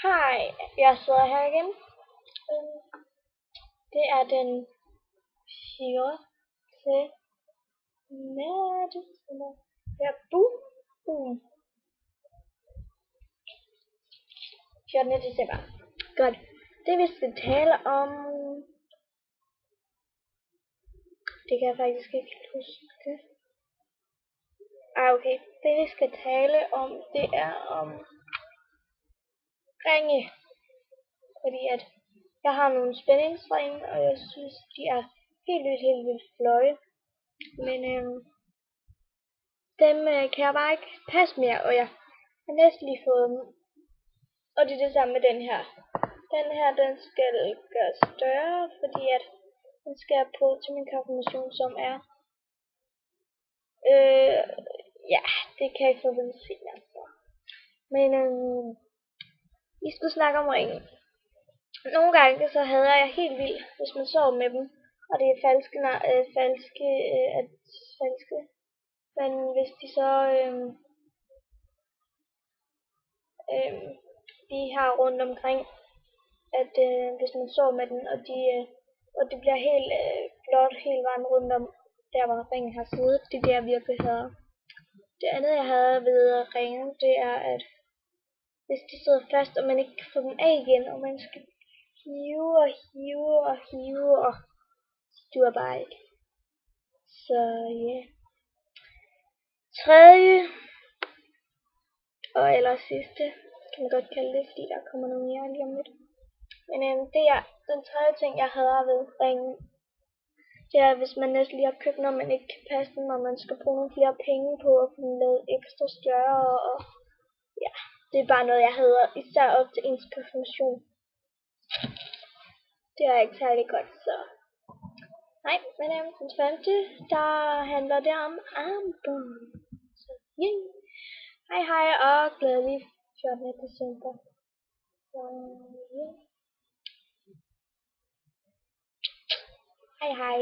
Hej, jeg sidder her igen. Det er den 4. til december. Ja, 14. december. Godt. Det vi skal tale om, det kan jeg faktisk ikke huske. Okay. Det vi skal tale om, det er om ringe. Fordi at jeg har nogle spændingsringe, og jeg synes, de er helt vildt flotte. Men dem kan jeg bare ikke passe mere, og jeg har næsten lige fået dem. Og det er det samme med den her. Den her, den skal gøres større, fordi at den skal på til min konfirmation, som er ja, det kan jeg ikke få ved se altså. Men vi skulle snakke om ringen. Nogle gange så hader jeg helt vildt, hvis man sover med dem, og det er falske. Men hvis de så de har rundt omkring, at hvis man sover med den, og det bliver helt blåt hele vejen rundt om, der hvor ringen har siddet, det er det jeg virkelig hader. Det andet jeg hader ved ringen, det er at hvis de sidder fast, og man ikke kan få dem af igen, og man skal hive, og det duer bare ikke. Så ja. Tredje, og eller sidste, kan man godt kalde det, fordi der kommer noget mere lige om lidt. Men det er den tredje ting, jeg hader ved ringen. Det er, hvis man næsten lige har købt noget, man ikke kan passe den, og man skal bruge nogle flere penge på at få den lavet ekstra større, og ja, det er bare noget, jeg hader, især op til ens konfirmation. Det er ikke særlig godt, så nej, men den femte, der handler det om armbånd. Så yeah. Hej og glædelig 14. december. Så yeah. Hej.